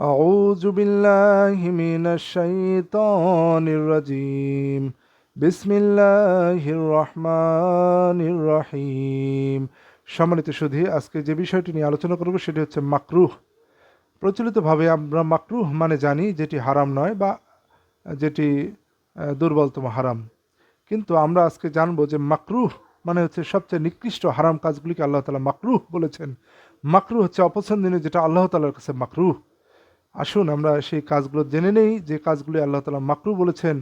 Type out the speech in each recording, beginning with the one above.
أعوذ بالله من الشيطان الرجيم بسم الله الرحمن الرحيم। সম্মানিত সুধী, আজকে যে বিষয়টি নিয়ে আলোচনা করব সেটি হচ্ছে মাকরুহ। প্রচলিতভাবে আমরা মাকরুহ মানে জানি যেটি হারাম নয় বা যেটি দুর্বলতম হারাম, কিন্তু আমরা আজকে জানবো যে মাকরুহ মানে হচ্ছে সবচেয়ে নিকৃষ্ট হারাম কাজগুলিকে আল্লাহ তাআলা মাকরুহ বলেছেন। মাকরুহ হচ্ছে অপছন্দনীয়, যেটা আল্লাহ তাআলার কাছে মাকরুহ। আসুন আমরা সেই কাজগুলো জেনে নেই, যে কাজগুলি আল্লাহ তাআলা মাকরুহ বলেছেন,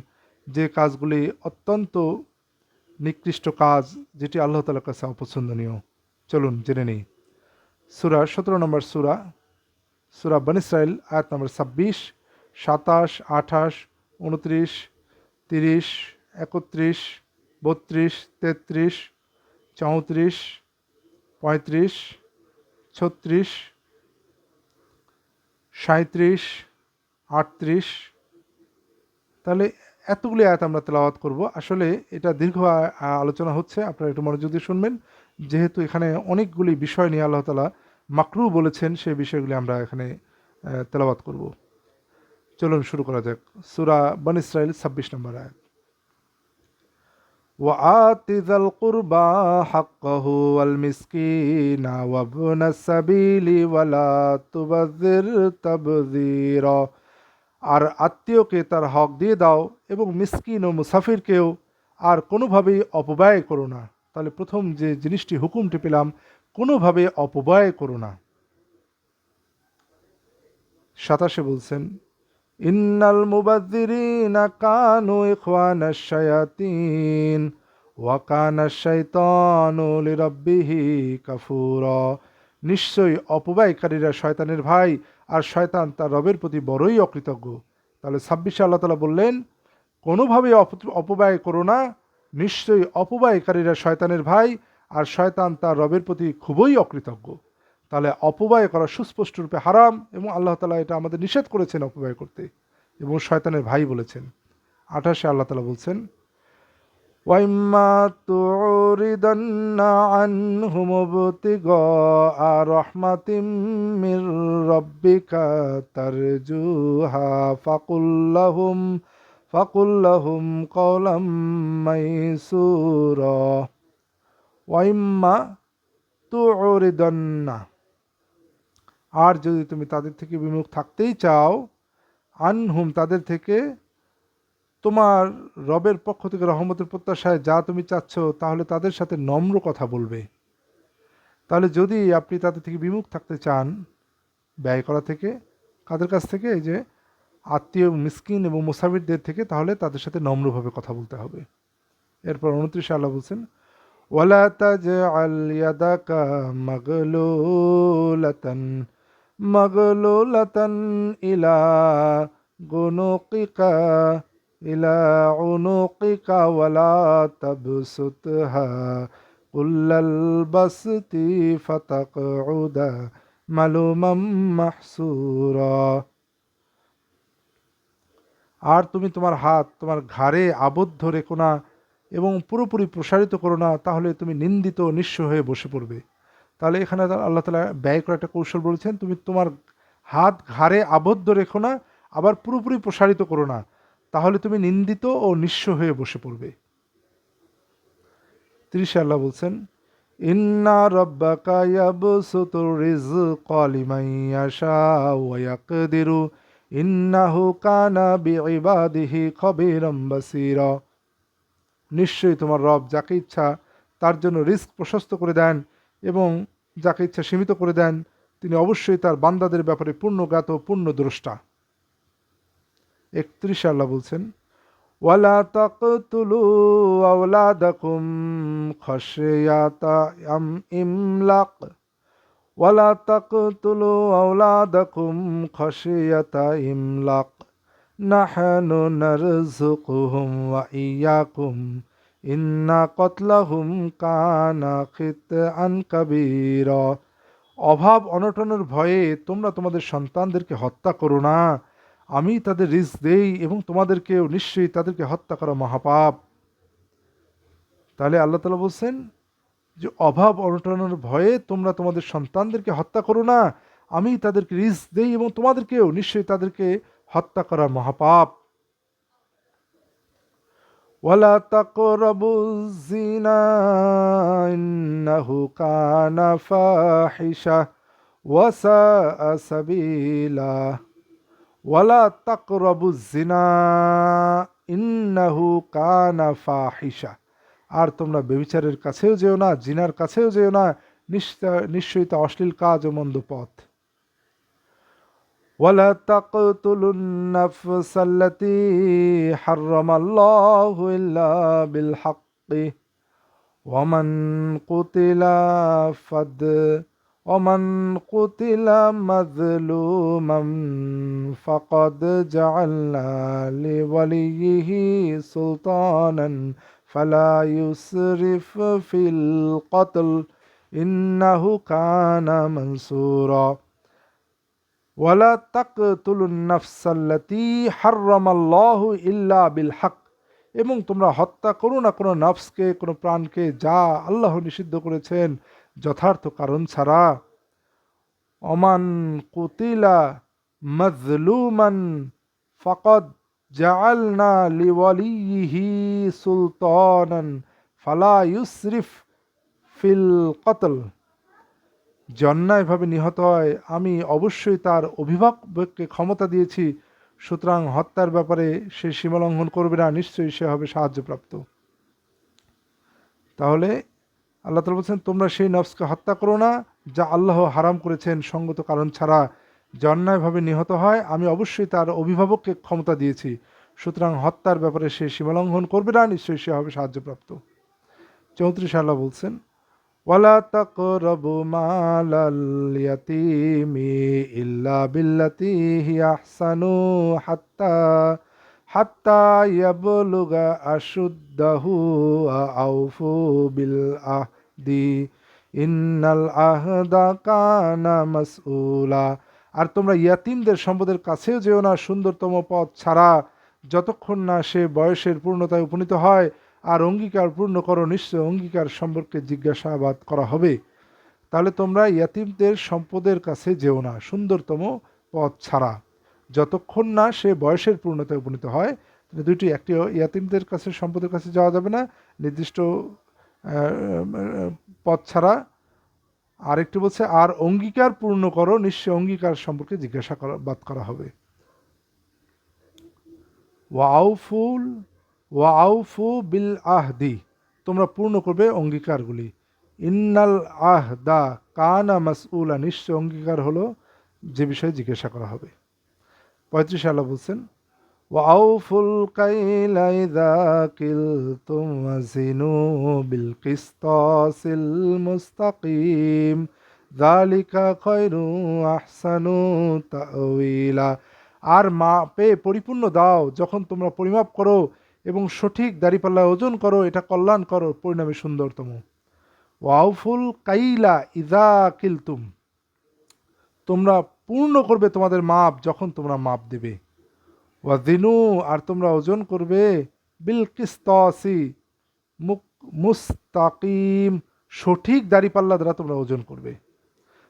যে কাজগুলি অত্যন্ত নিকৃষ্ট কাজ, যেটি আল্লাহ তাআলার কাছে অপছন্দনীয়। চলুন জেনে নেই। সূরা ১৭ নম্বর সূরা বনী ইসরাঈল আয়াত নম্বর ২৬, ২৭, ২৮, ২৯, ৩০, ৩১, ৩২, ৩৩, ৩৪, ৩৫, ৩৬, ৩৭, ৩৮। তাহলে এতগুলি আয়াত আমরা তেলাওয়াত করব। আসলে এটা দীর্ঘ আলোচনা হচ্ছে, আপনারা একটু মনোযোগ দিয়ে শুনবেন, যেহেতু এখানে অনেকগুলি বিষয় নিয়ে আল্লাহ তাআলা মাকরুহ বলেছেন, সেই বিষয়গুলি আমরা এখানে তেলাওয়াত করব। চলুন শুরু করা যাক। সূরা বনী ইসরাঈল ২৬ নম্বর আয়াত। وآت ذا القربى حقه والمسكين وابن السبيل ولا تبذر تبذيرا। আর আত্মীয়কে তার হক দিয়ে দাও এবং মিসকিন ও মুসাফিরকেও আর কোনোভাবেই অপব্যয় করো না। তাহলে প্রথম যে জিনিসটি হুকুমটি পেলাম, কোনোভাবে অপব্যয় করো না। ২৭ বলছেন, ইন্নাল মুবাযযিরিনা কানু ইখওয়ানাশ শায়াতিন ওয়া কানাশ শাইতানু লিরাব্বিহি কাফুরা। নিশ্চয়ই অপব্যয়কারীরা শয়তানের ভাই, আর শয়তান তার রবের প্রতি বড়ই অকৃতজ্ঞ। তাহলে ২৬ আল্লাহ তাআলা বললেন, কোনোভাবেই অপব্যয় করো না। নিশ্চয়ই অপব্যয়কারীরা শয়তানের ভাই, আর শয়তান তার রবের প্রতি খুবই অকৃতজ্ঞ। তাহলে অপব্যয় করা সুস্পষ্ট রূপে হারাম, এবং আল্লাহ তাআলা এটা আমাদের নিষেধ করেছেন অপব্যয় করতে, এবং শয়তানের ভাই বলেছেন। ২৮ আল্লাহ তাআলা বলছেন, ওয়াইম্মা তুরিদান্না আনহুম ইবতিগা রাহমাতিম মির রাব্বিকা তারজুহা ফাকুল্লাহুম কওলাম মাইসুরা। ওয়াইম্মা তুরিদান্না, আর যদি তুমি তাদের থেকে বিমুখ থাকতেই চাও, আনহুম তাদের থেকে, তোমার রবের পক্ষ থেকে রহমতের প্রত্যাশায় যা তুমি চাচ্ছ, তাহলে তাদের সাথে নম্র কথা বলবে। তাহলে যদি আপনি তাদের থেকে বিমুখ থাকতে চান ব্যয় করা থেকে, কাদের কাছ থেকে? এই যে আত্মীয়, মিসকিন এবং মুসাফিরদের থেকে, তাহলে তাদের সাথে নম্রভাবে কথা বলতে হবে। এরপর ২৯ আল্লাহ বলছেন, ওয়ালা তাজআল ইয়াদাকা মাগলুলাতান মাগলুলাতান ইলা গুনুকিকা ইলা উনুকিকা ওয়ালা তাবসুতহা কুল্লাল বাসতি ফাতাকউদা মালুমাম মাহসুরা। আর তুমি তোমার হাত তোমার ঘাড়ে আবদ্ধ রেখো না এবং পুরোপুরি প্রসারিত করো না, তাহলে তুমি নিন্দিত নিঃস্ব হয়ে বসে পড়বে। তাহলে এখানে আল্লাহ তাআলা ব্যয় করা একটা কৌশল বলেছেন, তুমি তোমার হাত ঘাড়ে আবদ্ধ রেখো না, আবার পুরোপুরি প্রসারিত করো না, তাহলে তুমি নিন্দিত ও নিঃস্ব হয়ে বসে পড়বে। ৩০ আল্লাহ বলছেন, ইন্না রাব্বাকা ইয়াবসুতুর রিজকা লিমান ইয়াশাউ ওয়া ইয়াকদিরু ইন্নাহু কানা বিইবাদিহি খবীরাম বাসীরা। নিশ্চয়ই তোমার রব যাকে ইচ্ছা তার জন্য রিস্ক প্রশস্ত করে দেন, এবং যাকে ইচ্ছা সীমিত করে দেন। তিনি অবশ্যই তার বান্দাদের ব্যাপারে পূর্ণজ্ঞাত, পূর্ণ দ্রষ্টা। ৩১ আল্লাহ বলছেন, ওয়ালা তাকতুলু আওলাদাকুম খাশিয়াতা ইমলাক ওয়ালা তাকতুলু আওলাদাকুম খাশিয়াতা ইমলাক নাহনু নারযুকুহুম ওয়া ইয়্যাকুম ইন্না কতলাহুম কানা খিতআন কাবীরা। অভাব অনটনের ভয়ে তোমরা তোমাদের সন্তানদেরকে হত্যা করো না, আমি তাদের রিজক দেই এবং তোমাদেরকেও, নিশ্চয়ই তাদেরকে হত্যা করা মহাপাপ। তাহলে আল্লাহ তাআলা বলছেন যে অভাব অনটনের ভয়ে তোমরা তোমাদের সন্তানদেরকে হত্যা করো না, আমি তাদেরকে রিস্ক দেই এবং তোমাদেরকেও, নিশ্চয়ই তাদেরকে হত্যা করা মহাপাপ। ওয়ালা তাকরাবুজ জিনা ইন্নাহু কানা ফাহিশা ওয়া সাআ সাবিলা। ওয়ালা তাকরাবুজ জিনা ইন্নাহু কানা ফাহিশা। আর তোমরা ব্যভিচারের কাছেও যেও না, জিনার কাছেও যেও না, নিশ্চয়ই তা অশ্লীল কাজ ও মন্দ পথ। ওয়ালা তাকতুলুন নাফসাল্লাতী হাররামাল্লাহু ইল্লা বিল হাক্কি ওয়ামান কুতিলা ফাদ ওয়ামান কুতিলা মাজলুমান ফাকাদ জাআলনা লিওয়ালিয়িহি সুলতানান ফালা ইউসরিফ ফিল কতল ইন্নাহু কানা মানসুরা। ওয়ালা তাকতুলুন নাফসাল্লাতী হাররামাল্লাহু ইল্লা বিল হক। এবং তোমরা হত্যা করো না কোনো নফসকে, কোনো প্রাণকে, যা আল্লাহ নিষিদ্ধ করেছেন যথার্থ কারণ ছাড়া। ওমান কুতিলা মাজলুমান ফাকাদ জাআলনা লিওয়ালিয়িহি সুলতানান ফালা ইউসরিফ ফিল কতল। যে অন্যায়ভাবে নিহত হয় আমি অবশ্যই তার অভিভাবককে ক্ষমতা দিয়েছি, সুতরাং হত্যার ব্যাপারে সে সীমালঙ্ঘন করবে না, নিশ্চয়ই সে হবে সাহায্যপ্রাপ্ত। তাহলে আল্লাহ তাআলা বলছেন তোমরা সেই নফসকে হত্যা করো না যা আল্লাহ হারাম করেছেন সঙ্গত কারণ ছাড়া। যে অন্যায়ভাবে নিহত হয় আমি অবশ্যই তার অভিভাবককে ক্ষমতা দিয়েছি, সুতরাং হত্যার ব্যাপারে সে সীমালঙ্ঘন করবে না, নিশ্চয়ই সে হবে সাহায্যপ্রাপ্ত। 34 আল্লাহ বলছেন ওয়ালা তাকরাবু মালাল ইয়াতীমি ইল্লা বিল্লাতী হিয়া আহসানু হাত্তা ইয়াবলুগা আশুদ্দাহু আউফু বিল আহদি ইন্নাল আহদা কানা মাসউলা। আর তোমরা ইয়াতিমদের সম্পদের কাছেও যেও না সুন্দরতম পথ ছাড়া, যতক্ষণ না সে বয়সের পূর্ণতায় উপনীত হয়। আর অঙ্গীকার পূর্ণ করো, নিশ্চয় অঙ্গীকার সম্পর্কে জিজ্ঞাসাবাদ করা হবে। তাহলে তোমরা ইয়াতিমদের সম্পদের কাছে যেও না সুন্দরতম পথ ছাড়া, যতক্ষণ না সে বয়সের পূর্ণতায় উপনীত হয়। দুইটি, একটি ইয়াতিমদের কাছে সম্পদের কাছে যাওয়া যাবে না নির্দিষ্ট পথ ছাড়া, আরেকটি বলছে আর অঙ্গীকার পূর্ণ করো, নিশ্চয় অঙ্গীকার সম্পর্কে জিজ্ঞাসাবাদ করা হবে। ওয়াউফু বিল আহদি, তোমরা পূর্ণ করবে অঙ্গীকারগুলি। ইন্নাল আহদা কানা মাসউলা, নিশ্চয় অঙ্গীকার হলো যে বিষয়ে জিজ্ঞাসা করা হবে। 35 আল্লাহ বলছেন ওয়াউফুল কাইলা ইযা কিলতুম ওয়াজিনু বিল কিসতাসিল মুস্তাকিম যালিকা খায়রু আহসানু তাওয়িলা। আর মাপে পরিপূর্ণ দাও যখন তোমরা পরিমাপ করো, এবং সঠিক দাড়িপাল্লা ওজন করো, এটা কল্যাণ করো পরিণামে সুন্দরতম। ওয়াউফুল কাইলা ইযা কিলতুম, তোমরা পূর্ণ করবে তোমাদের মাপ যখন তোমরা মাপ দেবে। ওয়াজিনু, আর তোমরা ওজন করবে বিল কিসতাসি মুস্তাকিম, সঠিক দাড়িপাল্লা দ্বারা তোমরা ওজন করবে।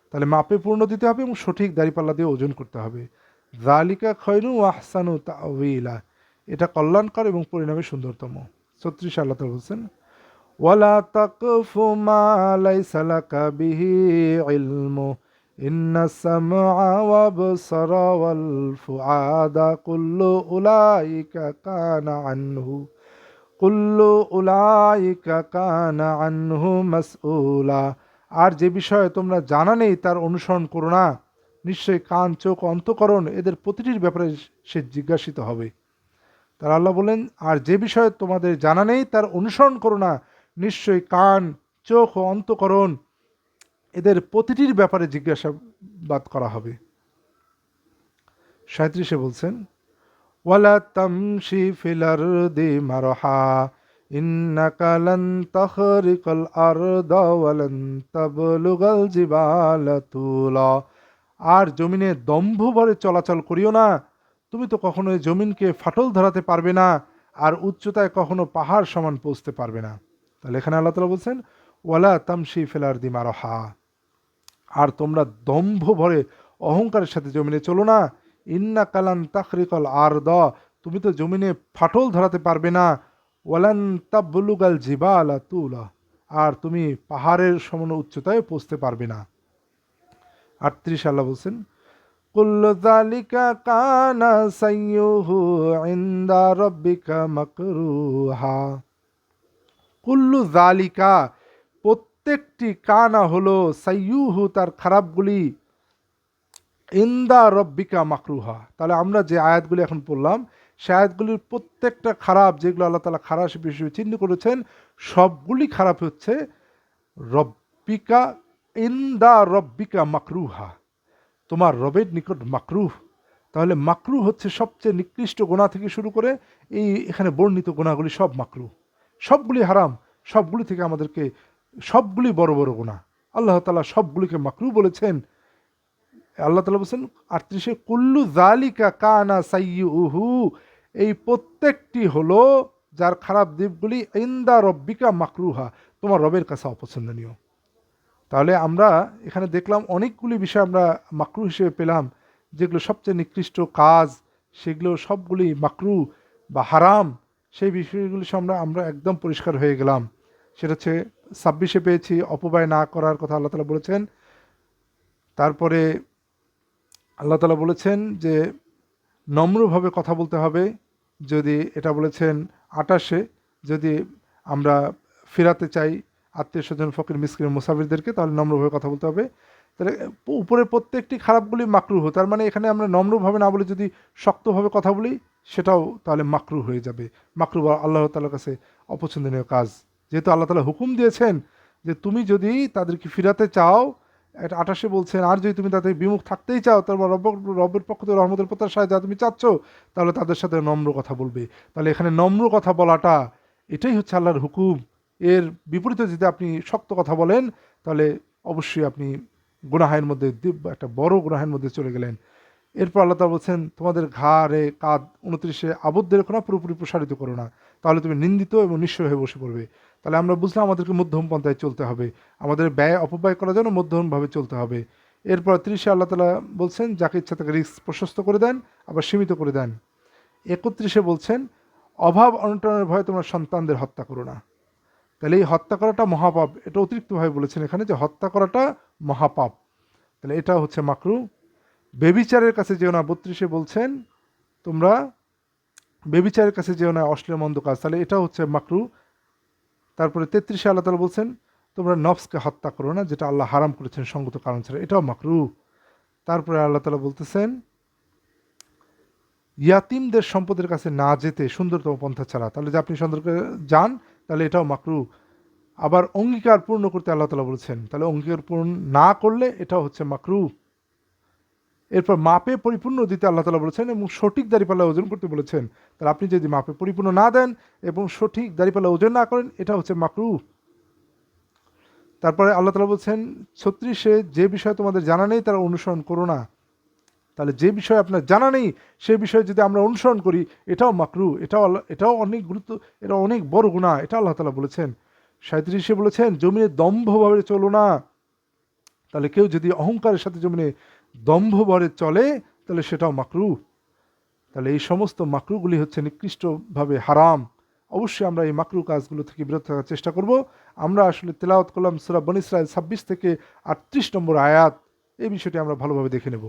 তাহলে মাপে পূর্ণ দিতে হবে এবং সঠিক দাড়িপাল্লা দিয়ে ওজন করতে হবে। যালিকা খায়রু আহসানু তাওয়িলা, এটা কল্যাণকর এবং পরিণামে সুন্দরতম। 36 আল্লাহ তাআলা বলছেন ওয়ালা তাকফু মা লাইসা লাকা বিহি ইলমু ইন্নাস সামআ ওয়াল আবসারা ওয়াল ফুআদা কুল্লু উলাইকা কানা আনহু মাসউলা। আর যে বিষয়ে তোমরা জানা নেই তার অনুসরণ করো না, নিশ্চয়ই কান, চোখ, অন্তঃকরণ এদের প্রতিটির ব্যাপারে সে জিজ্ঞাসিত হবে। তার আল্লাহ বলেন আর যে বিষয়ে তোমাদের জানা নেই তার অনুসরণ করো না, নিশ্চয়ই কান, চোখ ও অন্তঃকরণ এদের প্রতিটির ব্যাপারে জিজ্ঞাসাবাদ করা হবে। 37 বলছেন ওয়ালা তামশি ফিল আরদি মারহা ইন্নাকা লান তাখরিকাল আরদা ওয়ালান তাবলুগাল জিবালা তুলা। আর জমিনে দম্ভ ভরে চলাচল করিও না, তুমি তো কখনো এই জমিনকে ফাটল ধরাতে পারবে না, আর উচ্চতায় কখনো পাহাড় সমান পৌঁছতে পারবে না। তাহলে এখানে আল্লাহ তাআলা বলছেন ওয়ালা তামশি ফিল আরদি মারহা, আর তোমরা দম্ভ ভরে অহংকারের সাথে জমিনে চলো না। ইন্না কালান তাখরিকল আরদ, তুমি তো জমিনে ফাটল ধরাতে পারবে না। ওয়ালান তাবলুগাল জিবালা তুলা, আর তুমি পাহাড়ের সমান উচ্চতায় পৌঁছতে পারবে না। 38 আল্লাহ বলছেন, কুল্লু যালিকা কানা সাইয়্যুহু ইনদা রাব্বিকা মাকরুহা। কুল্লু জালিকা, প্রত্যেকটি কানা হলো, সাইয়ুহু তার খারাপগুলি, ইন্দা রব্বিকা মাকরুহা। তাহলে আমরা যে আয়াতগুলি এখন পড়লাম, সে আয়াতগুলির প্রত্যেকটা খারাপ, যেগুলো আল্লাহ তাআলা খারাপ হিসেবে চিহ্নিত করেছেন, সবগুলি খারাপ হচ্ছে রব্বিকা, ইন্দা রব্বিকা মাকরুহা, তোমার রবের নিকট মাকরুহ। তাহলে মাকরুহ হচ্ছে সবচেয়ে নিকৃষ্ট গুনাহ থেকে শুরু করে এই এখানে বর্ণিত গুনাহগুলি সব মাকরুহ, সবগুলি হারাম, সবগুলি থেকে আমাদেরকে, সবগুলি বড় বড় গুনাহ। আল্লাহ তাআলা সবগুলিকে মাকরুহ বলেছেন। আল্লাহ তাআলা বলছেন 38-এ, কুল্লু যালিকা কানা সাইয়্যুহু, এই প্রত্যেকটি হলো যার খারাপ দিকগুলি, ইনদা রব্বিকা মাকরুহা, তোমার রবের কাছে অপছন্দনীয়। তাহলে আমরা এখানে দেখলাম অনেকগুলি বিষয় আমরা মাকরু হিসেবে পেলাম, যেগুলো সবচেয়ে নিকৃষ্ট কাজ, সেগুলো সবগুলি মাকরু বা হারাম। সেই বিষয়গুলি আমরা আমরা একদম পরিষ্কার হয়ে গেলাম। সেটা হচ্ছে 26-এ পেয়েছি অপব্যয় না করার কথা আল্লাহ তাআলা বলেছেন। তারপরে আল্লাহ তাআলা বলেছেন যে নম্রভাবে কথা বলতে হবে। যদি এটা বলেছেন 28-এ, যদি আমরা ফেরাতে চাই আত্মীয় স্বজন, ফকির মিসকিন মুসাফিরদেরকে, তাহলে নম্রভাবে কথা বলতে হবে। তাহলে উপরে প্রত্যেকটি খারাপগুলি মাকরুহ, তার মানে এখানে আমরা নম্রভাবে না বলে যদি শক্তভাবে কথা বলি, সেটাও তাহলে মাকরুহ হয়ে যাবে। মাকরুহ আল্লাহ তাআলার কাছে অপছন্দনীয় কাজ। যেহেতু আল্লাহ তাআলা হুকুম দিয়েছেন যে তুমি যদি তাদেরকে ফিরাতে চাও, এটা 28-এ বলছেন, আর যদি তুমি তাদের বিমুখ থাকতেই চাও, তারপর রবের পক্ষ থেকে রহমতের প্রত্যাশায় যা তুমি চাচ্ছ, তাহলে তাদের সাথে নম্র কথা বলবে। তাহলে এখানে নম্র কথা বলাটা, এটাই হচ্ছে আল্লাহর হুকুম। এর বিপরীতে যদি আপনি শক্ত কথা বলেন, তাহলে অবশ্যই আপনি গুনাহের মধ্যে, একটা বড় গুনাহের মধ্যে চলে গেলেন। এরপর আল্লাহ তাআলা বলছেন, তোমাদের ঘাড়ে কাঁধ 29-এ আবদ্ধ রেখো না, পুরোপুরি প্রসারিত করো না, তাহলে তুমি নিন্দিত এবং নিঃস্ব হয়ে বসে পড়বে। তাহলে আমরা বুঝলাম আমাদেরকে মধ্যম পন্থায় চলতে হবে, আমাদের ব্যয় অপব্যয় করার জন্য মধ্যমভাবে চলতে হবে। এরপর 30-এ আল্লাহ তাআলা বলছেন, যাকে ইচ্ছা তাকে রিস্ক প্রশস্ত করে দেন, আবার সীমিত করে দেন। 31-এ বলছেন, অভাব অনটনের ভয়ে তোমরা সন্তানদের হত্যা করো না। তাহলে এই হত্যা করাটা মহাপাপ, এটা অতিরিক্তভাবে বলেছেন এখানে, যে হত্যা করাটা মহাপাপ। তাহলে এটা হচ্ছে মাকরু। বেবিচারের কাছে যেও না, 32-এ বলছেন তোমরা বেবিচারের কাছে যেও না, অশ্লীল মন্দ কাজ, তাহলে এটা হচ্ছে মাকরু। তারপরে 33-এ আল্লাহ তাআলা বলছেন, তোমরা নফসকে হত্যা করো না, যেটা আল্লাহ হারাম করেছেন সঙ্গত কারণ ছাড়া, এটাও মাকরু। তারপরে আল্লাহ তাআলা বলতেছেন, ইয়াতিমদের সম্পদের কাছে না যেতে সুন্দরতম পন্থা ছাড়া, তাহলে যে আপনি সুন্দরকে যান, তাহলে এটাও মাকরু। আবার অঙ্গীকার পূর্ণ করতে আল্লাহ তাআলা বলছেন, তাহলে অঙ্গীকার পূর্ণ না করলে এটাও হচ্ছে মাকরু। এরপর মাপে পরিপূর্ণ দিতে আল্লাহ তাআলা বলেছেন এবং সঠিক দাঁড়িপাল্লা ওজন করতে বলেছেন। তাহলে আপনি যদি মাপে পরিপূর্ণ না দেন এবং সঠিক দাঁড়িপাল্লা ওজন না করেন, এটা হচ্ছে মাকরুহ। তারপরে আল্লাহ তাআলা বলছেন 36-এ, যে বিষয় তোমাদের জানা নেই তারা অনুসরণ করো না। তাহলে যে বিষয় আপনার জানা নেই সেই বিষয়ে যদি আমরা অনুসরণ করি, এটাও মাকরুহ, এটাও অনেক এটা অনেক বড় গুনাহ, এটা আল্লাহ তাআলা বলেছেন। 37-এ বলেছেন, জমিনে দম্ভভাবে চলো না। তাহলে কেউ যদি অহংকারের সাথে জমিনে দম্ভভরে চলে, তাহলে সেটাও মাকরুহ। তাহলে এই সমস্ত মাকরুগুলি হচ্ছে নিকৃষ্টভাবে হারাম। অবশ্যই আমরা এই মাকরু কাজগুলো থেকে বিরত থাকার চেষ্টা করব। আমরা আসলে তেলাওয়াত করলাম সূরা বনী ইসরাঈল 26 থেকে 38 নম্বর আয়াত, এই বিষয়টি আমরা ভালোভাবে দেখে নেব।